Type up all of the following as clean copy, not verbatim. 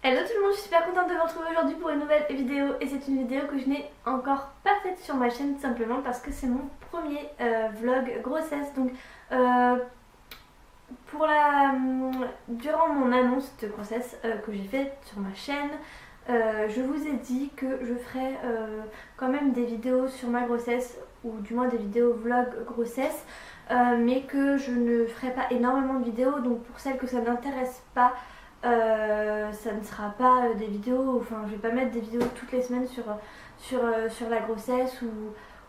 Hello tout le monde, je suis super contente de vous retrouver aujourd'hui pour une nouvelle vidéo et c'est une vidéo que je n'ai encore pas faite sur ma chaîne tout simplement parce que c'est mon premier vlog grossesse. Donc durant mon annonce de grossesse que j'ai faite sur ma chaîne, je vous ai dit que je ferais quand même des vidéos sur ma grossesse ou du moins des vidéos vlog grossesse, mais que je ne ferai pas énormément de vidéos. Donc pour celles que ça n'intéresse pas, ça ne sera pas des vidéos, enfin je vais pas mettre des vidéos toutes les semaines sur la grossesse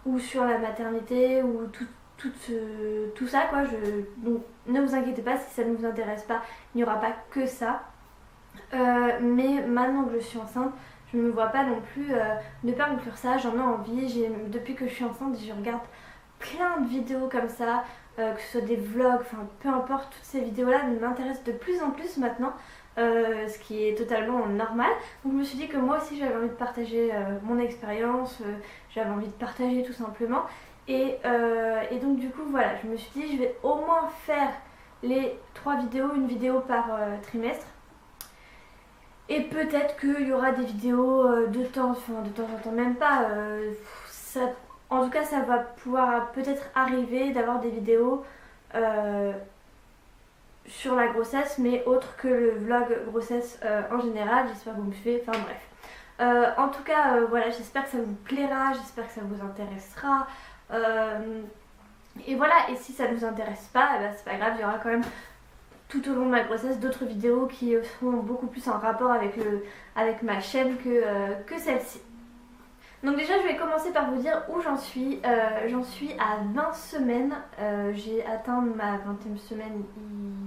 ou sur la maternité ou tout ça quoi. Donc ne vous inquiétez pas, si ça ne vous intéresse pas, il n'y aura pas que ça. Mais maintenant que je suis enceinte, je ne me vois pas non plus ne pas inclure ça. J'en ai envie, depuis que je suis enceinte, je regarde plein de vidéos comme ça, que ce soit des vlogs, enfin peu importe, toutes ces vidéos là m'intéressent de plus en plus maintenant, ce qui est totalement normal. Donc je me suis dit que moi aussi j'avais envie de partager mon expérience, j'avais envie de partager tout simplement, et donc du coup voilà, je me suis dit je vais au moins faire les 3 vidéos, une vidéo par trimestre. Et peut-être qu'il y aura des vidéos de temps en temps, même pas. En tout cas, ça va pouvoir peut-être arriver d'avoir des vidéos sur la grossesse, mais autre que le vlog grossesse en général. J'espère que vous me suivez, enfin bref. En tout cas, voilà, j'espère que ça vous plaira, j'espère que ça vous intéressera. Et voilà, et si ça ne vous intéresse pas, eh ben, c'est pas grave, il y aura quand même tout au long de ma grossesse d'autres vidéos qui seront beaucoup plus en rapport avec ma chaîne que celle-ci. Donc déjà je vais commencer par vous dire où j'en suis. J'en suis à 20 semaines, j'ai atteint ma 20e semaine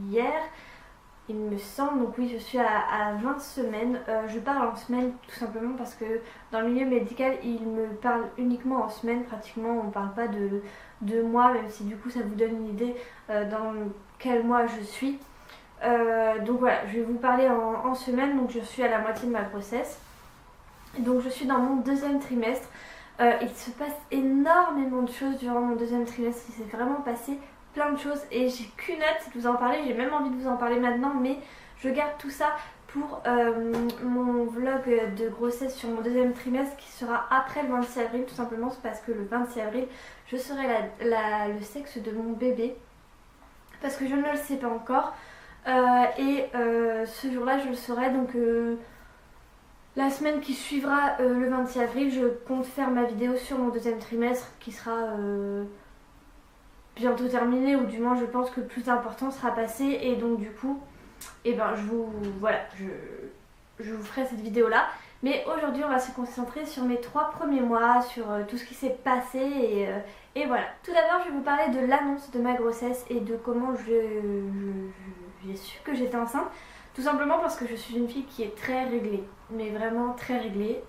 hier il me semble, donc oui je suis à 20 semaines. Je parle en semaine tout simplement parce que dans le milieu médical il me parle uniquement en semaine, pratiquement on ne parle pas de mois, même si du coup ça vous donne une idée dans quel mois je suis. Donc voilà, je vais vous parler en semaine. Donc je suis à la moitié de ma grossesse, donc je suis dans mon 2e trimestre. Il se passe énormément de choses durant mon 2e trimestre, il s'est vraiment passé plein de choses et j'ai qu'une hâte de vous en parler. J'ai même envie de vous en parler maintenant, mais je garde tout ça pour mon vlog de grossesse sur mon 2e trimestre qui sera après le 26 avril. Tout simplement c'est parce que le 26 avril je saurai le sexe de mon bébé, parce que je ne le sais pas encore. Ce jour-là, je le saurai. Donc la semaine qui suivra le 26 avril, je compte faire ma vidéo sur mon 2e trimestre qui sera bientôt terminée, ou du moins je pense que le plus important sera passé. Et donc du coup, et ben je vous ferai cette vidéo-là. Mais aujourd'hui, on va se concentrer sur mes 3 premiers mois, sur tout ce qui s'est passé et voilà. Tout d'abord, je vais vous parler de l'annonce de ma grossesse et de comment j'ai su que j'étais enceinte. Tout simplement parce que je suis une fille qui est très réglée, mais vraiment très réglée.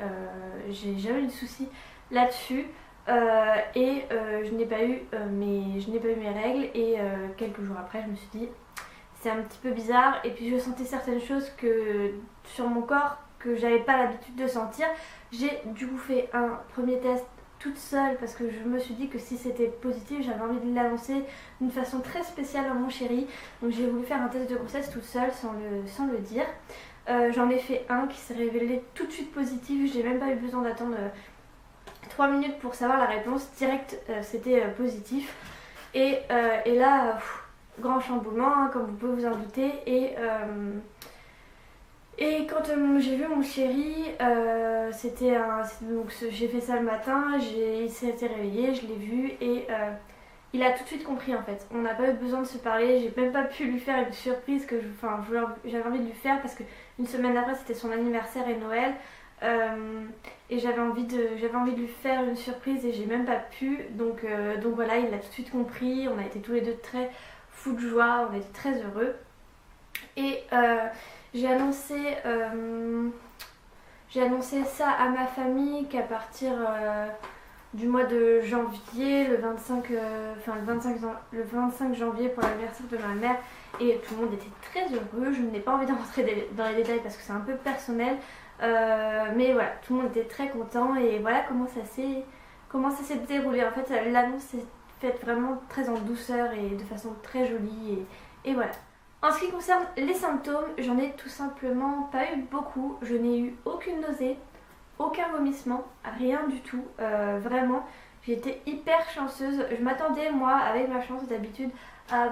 J'ai jamais eu de soucis là-dessus. Je n'ai pas eu mes règles, et quelques jours après je me suis dit c'est un petit peu bizarre, et puis je sentais certaines choses sur mon corps que j'avais pas l'habitude de sentir. J'ai du coup fait un premier test toute seule parce que je me suis dit que si c'était positif, j'avais envie de l'annoncer d'une façon très spéciale à mon chéri. Donc j'ai voulu faire un test de grossesse toute seule sans le dire. J'en ai fait un qui s'est révélé tout de suite positif. J'ai même pas eu besoin d'attendre 3 minutes pour savoir la réponse. Direct c'était positif. Et là, grand chamboulement, hein, comme vous pouvez vous en douter. Et quand j'ai vu mon chéri, donc j'ai fait ça le matin, il s'était réveillé, je l'ai vu, et il a tout de suite compris en fait. On n'a pas eu besoin de se parler, j'ai même pas pu lui faire une surprise j'avais envie de lui faire, parce qu'une semaine après c'était son anniversaire et Noël, et j'avais envie de lui faire une surprise et j'ai même pas pu. Donc voilà, il a tout de suite compris, on a été tous les deux très fous de joie, on a été très heureux. Et j'ai annoncé ça à ma famille qu'à partir du mois de janvier, le 25 janvier pour l'anniversaire de ma mère, et tout le monde était très heureux. Je n'ai pas envie de rentrer dans les détails parce que c'est un peu personnel, mais voilà, tout le monde était très content, et voilà comment ça s'est déroulé. En fait, l'annonce s'est faite vraiment très en douceur et de façon très jolie, et voilà. En ce qui concerne les symptômes, j'en ai tout simplement pas eu beaucoup. Je n'ai eu aucune nausée, aucun vomissement, rien du tout, vraiment. J'ai été hyper chanceuse. Je m'attendais, moi, avec ma chance d'habitude, à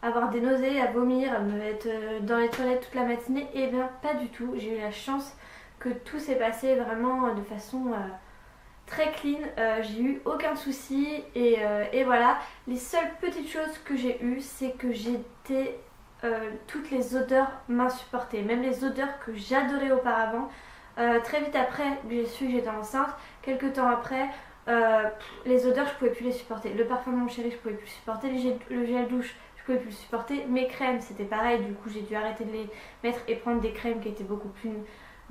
avoir des nausées, à vomir, à me mettre dans les toilettes toute la matinée. Et bien, pas du tout. J'ai eu la chance que tout s'est passé vraiment de façon très clean. J'ai eu aucun souci. Et voilà. Les seules petites choses que j'ai eues, c'est que j'étais... toutes les odeurs m'insupportaient. Même les odeurs que j'adorais auparavant. Très vite après, j'ai su que j'étais enceinte. Quelques temps après, les odeurs, je pouvais plus les supporter. Le parfum de mon chéri, je pouvais plus le supporter. Le gel douche, je pouvais plus le supporter. Mes crèmes, c'était pareil. Du coup, j'ai dû arrêter de les mettre et prendre des crèmes qui étaient beaucoup plus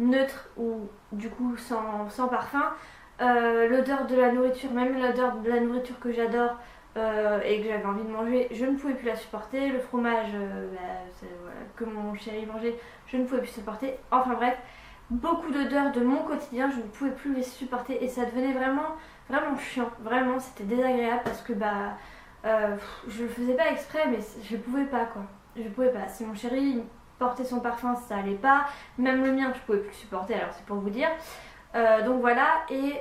neutres ou du coup sans parfum. L'odeur de la nourriture, même l'odeur de la nourriture que j'adore et que j'avais envie de manger, je ne pouvais plus la supporter. Le fromage voilà, que mon chéri mangeait, je ne pouvais plus supporter. Enfin bref. Beaucoup d'odeurs de mon quotidien, je ne pouvais plus les supporter et ça devenait vraiment chiant, vraiment c'était désagréable parce que je le faisais pas exprès mais je pouvais pas quoi, je pouvais pas. Si mon chéri portait son parfum ça allait pas, même le mien je pouvais plus le supporter, alors c'est pour vous dire. Donc voilà, et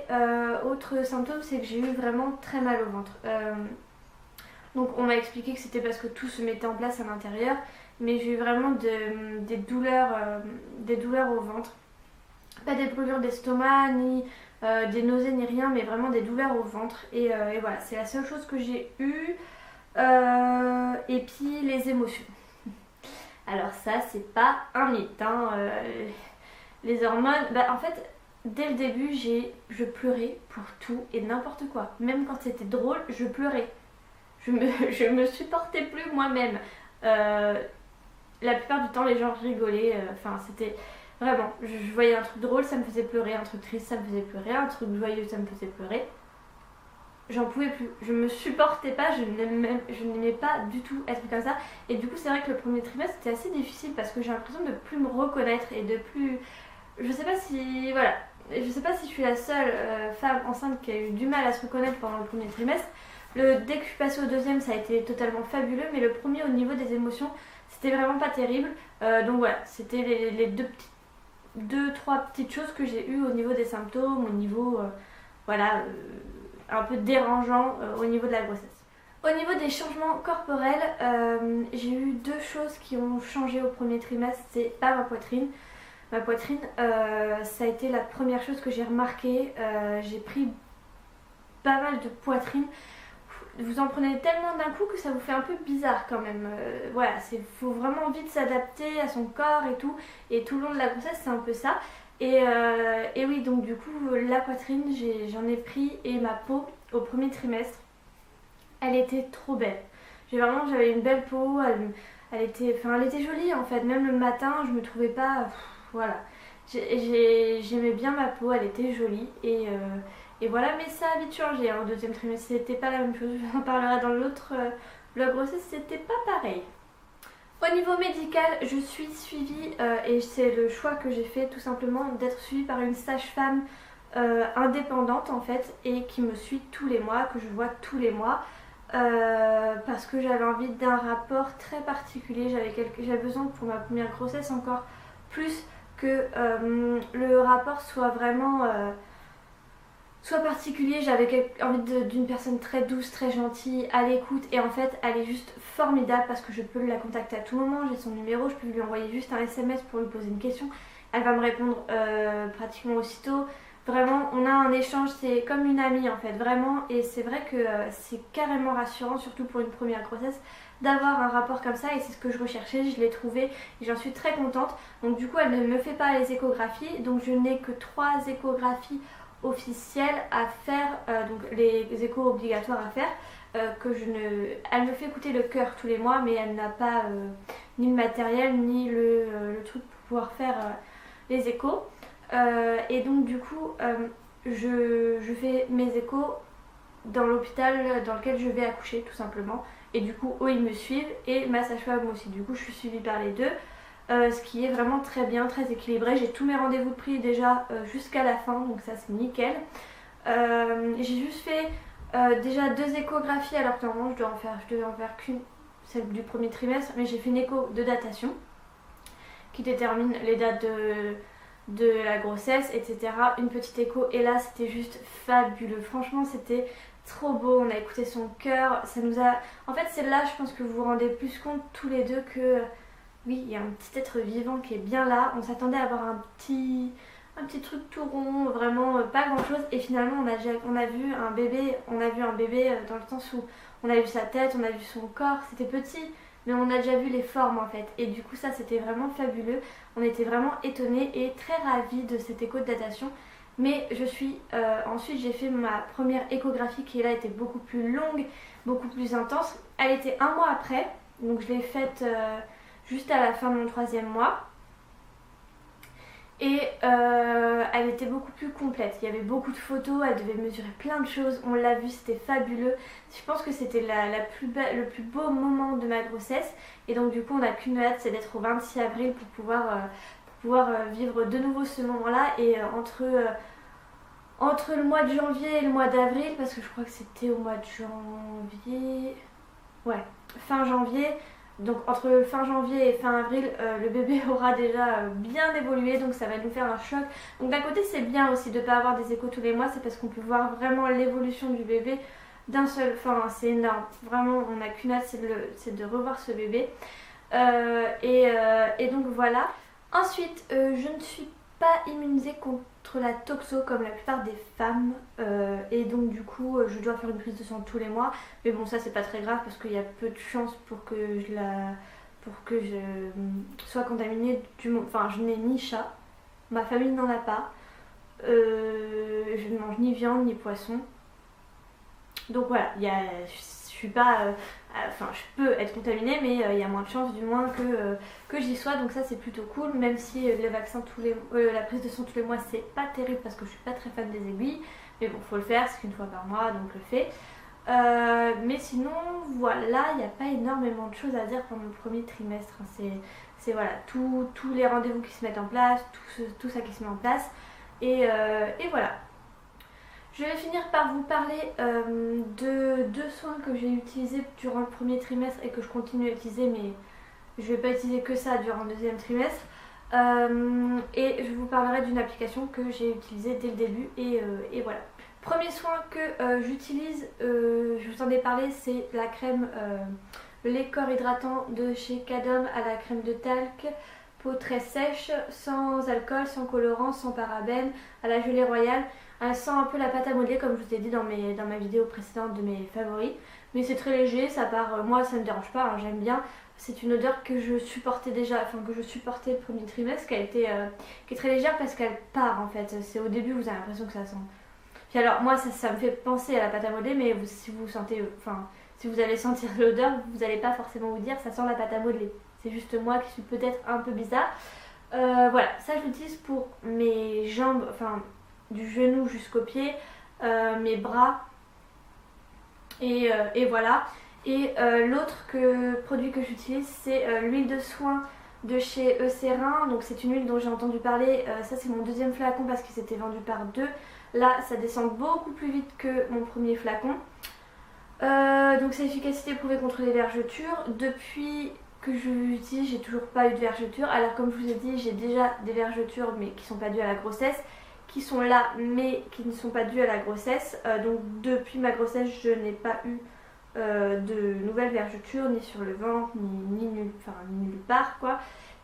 autre symptôme c'est que j'ai eu vraiment très mal au ventre. Donc on m'a expliqué que c'était parce que tout se mettait en place à l'intérieur, mais j'ai eu vraiment des douleurs au ventre. Pas des brûlures d'estomac, ni des nausées, ni rien, mais vraiment des douleurs au ventre. Et voilà, c'est la seule chose que j'ai eue. Et puis les émotions. Alors ça, c'est pas un mythe. Hein. Les hormones, en fait, dès le début, je pleurais pour tout et n'importe quoi. Même quand c'était drôle, je pleurais. Je me supportais plus moi-même. La plupart du temps, les gens rigolaient. Enfin, c'était... Vraiment, je voyais un truc drôle, ça me faisait pleurer, un truc triste, ça me faisait pleurer, un truc joyeux, ça me faisait pleurer. J'en pouvais plus, je me supportais pas, je n'aimais pas du tout être comme ça. Et du coup, c'est vrai que le premier trimestre, c'était assez difficile parce que j'ai l'impression de plus me reconnaître et de plus... Je sais pas si... Voilà. Je sais pas si je suis la seule femme enceinte qui a eu du mal à se reconnaître pendant le premier trimestre. Dès que je suis passée au deuxième, ça a été totalement fabuleux, mais le premier, au niveau des émotions, c'était vraiment pas terrible. Donc voilà, c'était les deux, trois petites choses que j'ai eues au niveau des symptômes, au niveau un peu dérangeant au niveau de la grossesse. Au niveau des changements corporels, j'ai eu deux choses qui ont changé au premier trimestre, c'est pas ma poitrine. Ma poitrine, ça a été la première chose que j'ai remarqué. J'ai pris pas mal de poitrine. Vous en prenez tellement d'un coup que ça vous fait un peu bizarre quand même. Voilà, faut vraiment vite s'adapter à son corps et tout. Et tout le long de la grossesse, c'est un peu ça. Et oui, donc du coup, la poitrine, j'en ai pris. Et ma peau, au premier trimestre, elle était trop belle. J'avais une belle peau. Elle était jolie en fait. Même le matin, je me trouvais pas... voilà. J'aimais bien ma peau, elle était jolie. Et voilà, mais ça a vite changé. Au deuxième trimestre, c'était pas la même chose. Je vous en parlerai dans l'autre vlog grossesse, c'était pas pareil. Au niveau médical, je suis suivie, et c'est le choix que j'ai fait tout simplement, d'être suivie par une sage-femme indépendante en fait, et qui me suit tous les mois, que je vois tous les mois. Parce que j'avais envie d'un rapport très particulier. J'avais besoin pour ma première grossesse encore plus que le rapport soit vraiment... soit particulier, j'avais envie d'une personne très douce, très gentille, à l'écoute, et en fait elle est juste formidable parce que je peux la contacter à tout moment, j'ai son numéro, je peux lui envoyer juste un SMS pour lui poser une question, elle va me répondre pratiquement aussitôt. Vraiment, on a un échange, c'est comme une amie en fait, vraiment, et c'est vrai que c'est carrément rassurant, surtout pour une première grossesse, d'avoir un rapport comme ça, et c'est ce que je recherchais, je l'ai trouvé et j'en suis très contente. Donc du coup elle ne me fait pas les échographies, donc je n'ai que 3 échographies officielle à faire, donc les échos obligatoires à faire, elle me fait écouter le cœur tous les mois, mais elle n'a pas ni le matériel ni le truc pour pouvoir faire les échos. Et donc du coup je fais mes échos dans l'hôpital dans lequel je vais accoucher tout simplement, et du coup eux ils me suivent et ma sage-femme aussi, du coup je suis suivie par les deux. Ce qui est vraiment très bien, très équilibré. J'ai tous mes rendez-vous de pris déjà jusqu'à la fin, donc ça c'est nickel. J'ai juste fait déjà 2 échographies, alors que normalement je devais en faire qu'une celle du premier trimestre, mais j'ai fait une écho de datation qui détermine les dates de la grossesse, etc. Une petite écho, et là c'était juste fabuleux. Franchement, c'était trop beau. On a écouté son cœur. Ça nous a. En fait, c'est là, je pense que vous vous rendez plus compte tous les deux que oui, il y a un petit être vivant qui est bien là. On s'attendait à avoir un petit truc tout rond, vraiment pas grand chose. Et finalement, on a vu un bébé. On a vu un bébé dans le sens où on a vu sa tête, on a vu son corps. C'était petit, mais on a déjà vu les formes en fait. Et du coup, ça c'était vraiment fabuleux. On était vraiment étonnés et très ravis de cette écho de datation. Mais ensuite j'ai fait ma première échographie qui là était beaucoup plus longue, beaucoup plus intense. Elle était un mois après, donc je l'ai faite juste à la fin de mon 3e mois. Et elle était beaucoup plus complète. Il y avait beaucoup de photos, elle devait mesurer plein de choses. On l'a vu, c'était fabuleux. Je pense que c'était le plus beau moment de ma grossesse. Et donc du coup, on n'a qu'une hâte, c'est d'être au 26 avril pour pouvoir vivre de nouveau ce moment-là. Et entre le mois de janvier et le mois d'avril, parce que je crois que c'était au mois de janvier... Ouais, fin janvier. Donc entre fin janvier et fin avril, le bébé aura déjà bien évolué, donc ça va nous faire un choc. Donc d'un côté c'est bien aussi de ne pas avoir des échos tous les mois, c'est parce qu'on peut voir vraiment l'évolution du bébé d'un seul... Enfin c'est énorme, vraiment on n'a qu'une hâte, c'est de revoir ce bébé. Et donc voilà. Ensuite, je ne suis pas immunisée contre la toxo comme la plupart des femmes, et donc du coup je dois faire une prise de sang tous les mois, mais bon ça c'est pas très grave parce qu'il y a peu de chances pour que je sois contaminée enfin je n'ai ni chat, ma famille n'en a pas, je ne mange ni viande ni poisson, donc voilà, je suis pas enfin je peux être contaminée, mais il y a moins de chances du moins que j'y sois, donc ça c'est plutôt cool, même si les vaccins la prise de sang tous les mois c'est pas terrible parce que je suis pas très fan des aiguilles, mais bon faut le faire, c'est qu'une fois par mois donc je le fais. Mais sinon voilà, il n'y a pas énormément de choses à dire pendant le premier trimestre, c'est voilà, tous les rendez-vous qui se mettent en place, tout ça qui se met en place, et voilà. Je vais finir par vous parler de 2 soins que j'ai utilisés durant le premier trimestre et que je continue à utiliser, mais je ne vais pas utiliser que ça durant le 2e trimestre. Et je vous parlerai d'une application que j'ai utilisée dès le début, et voilà. Premier soin que j'utilise, je vous en ai parlé, c'est la crème, le lait corps hydratant de chez Cadom à la crème de talc. Peau très sèche, sans alcool, sans colorant, sans parabènes, à la gelée royale. Elle sent un peu la pâte à modeler comme je vous ai dit dans ma vidéo précédente de mes favoris. Mais c'est très léger, ça part, moi ça me dérange pas, hein, j'aime bien. C'est une odeur que je supportais déjà, enfin que je supportais le premier trimestre, qui est très légère parce qu'elle part en fait. C'est au début vous avez l'impression que ça sent. Puis alors moi ça me fait penser à la pâte à modeler, mais si vous sentez, enfin si vous allez sentir l'odeur, vous n'allez pas forcément vous dire ça sent la pâte à modeler. C'est juste moi qui suis peut-être un peu bizarre. Voilà, ça je l'utilise pour mes jambes, enfin du genou jusqu'au pied, mes bras, et voilà. Et l'autre produit que j'utilise, c'est l'huile de soin de chez Eucerin. Donc c'est une huile dont j'ai entendu parler, ça c'est mon 2e flacon parce qu'il s'était vendu par 2. Là ça descend beaucoup plus vite que mon premier flacon. Donc sa efficacité prouvée contre les vergetures. Depuis que je l'utilise, j'ai toujours pas eu de vergetures. Alors comme je vous ai dit, j'ai déjà des vergetures mais qui sont pas dues à la grossesse, qui sont là mais qui ne sont pas dues à la grossesse. Donc depuis ma grossesse, je n'ai pas eu de nouvelles vergetures, ni sur le ventre, ni nulle part quoi.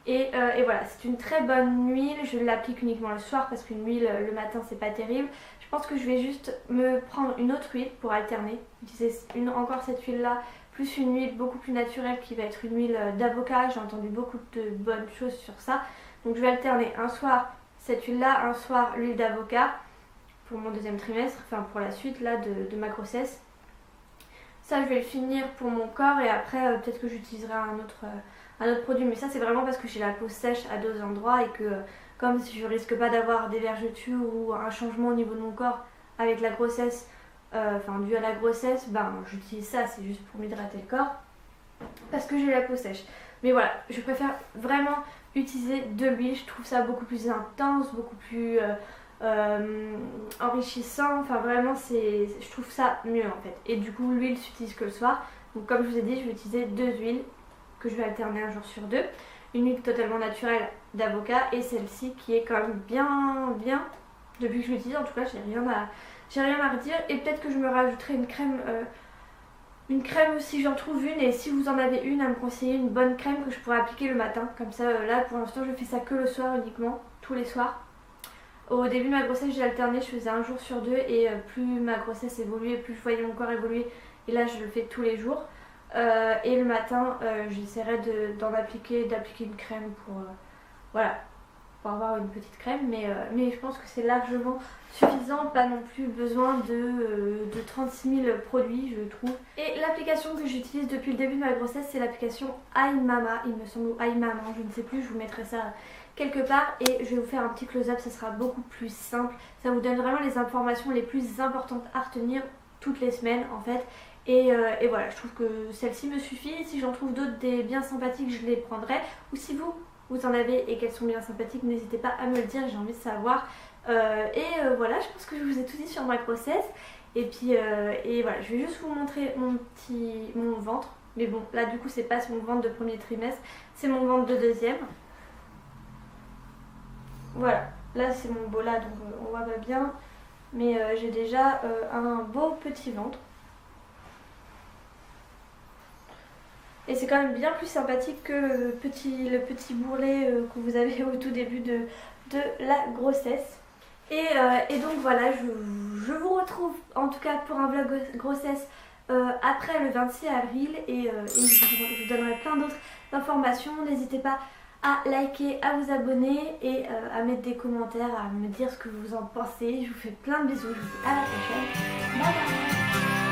Et voilà, c'est une très bonne huile, je l'applique uniquement le soir parce qu'une huile le matin c'est pas terrible. Je pense que je vais juste me prendre une autre huile pour alterner, utiliser encore cette huile là, plus une huile beaucoup plus naturelle qui va être une huile d'avocat. J'ai entendu beaucoup de bonnes choses sur ça, donc je vais alterner un soir cette huile là, un soir l'huile d'avocat pour mon 2e trimestre, enfin pour la suite là de ma grossesse. Ça je vais le finir pour mon corps, et après peut-être que j'utiliserai un autre produit, mais ça c'est vraiment parce que j'ai la peau sèche à 2 endroits et que comme je risque pas d'avoir des vergetures ou un changement au niveau de mon corps avec la grossesse, dû à la grossesse, ben j'utilise ça, c'est juste pour m'hydrater le corps parce que j'ai la peau sèche. Mais voilà, je préfère vraiment utiliser de l'huile, je trouve ça beaucoup plus intense, beaucoup plus enrichissant, enfin vraiment je trouve ça mieux en fait. Et du coup l'huile s'utilise que le soir, Donc comme je vous ai dit, je vais utiliser 2 huiles que je vais alterner un jour sur 2. Une huile totalement naturelle d'avocat et celle-ci qui est quand même bien, depuis que je l'utilise en tout cas, j'ai rien à redire. Et peut-être que je me rajouterai une crème si j'en trouve une, et si vous en avez une à me conseiller, une bonne crème que je pourrais appliquer le matin. Comme ça là pour l'instant je fais ça que le soir uniquement, tous les soirs. Au début de ma grossesse j'ai alterné, je faisais un jour sur 2 et plus ma grossesse évoluait, plus je voyais mon corps évoluer, et là je le fais tous les jours. Et le matin j'essaierai d'appliquer une crème pour voilà, pour avoir une petite crème, mais je pense que c'est largement suffisant, pas non plus besoin de 36 000 produits je trouve. Et l'application que j'utilise depuis le début de ma grossesse, c'est l'application iMama, il me semble, ou iMama, je ne sais plus, je vous mettrai ça quelque part et je vais vous faire un petit close-up, ça sera beaucoup plus simple, ça vous donne vraiment les informations les plus importantes à retenir toutes les semaines en fait. Et voilà, je trouve que celle-ci me suffit. Si j'en trouve d'autres des bien sympathiques, je les prendrai. Ou si vous en avez et qu'elles sont bien sympathiques, n'hésitez pas à me le dire, j'ai envie de savoir. Voilà, je pense que je vous ai tout dit sur ma grossesse. Et puis voilà, je vais juste vous montrer mon ventre. Mais bon, là du coup c'est pas mon ventre de premier trimestre, c'est mon ventre de deuxième. Voilà, là c'est mon beau là, donc on voit pas bien. Mais j'ai déjà un beau petit ventre. Et c'est quand même bien plus sympathique que le petit bourrelet que vous avez au tout début de la grossesse. Et donc voilà, je vous retrouve en tout cas pour un vlog grossesse après le 26 avril. Et je vous donnerai plein d'autres informations. N'hésitez pas à liker, à vous abonner et à mettre des commentaires, à me dire ce que vous en pensez. Je vous fais plein de bisous, je vous dis à la prochaine. Bye bye.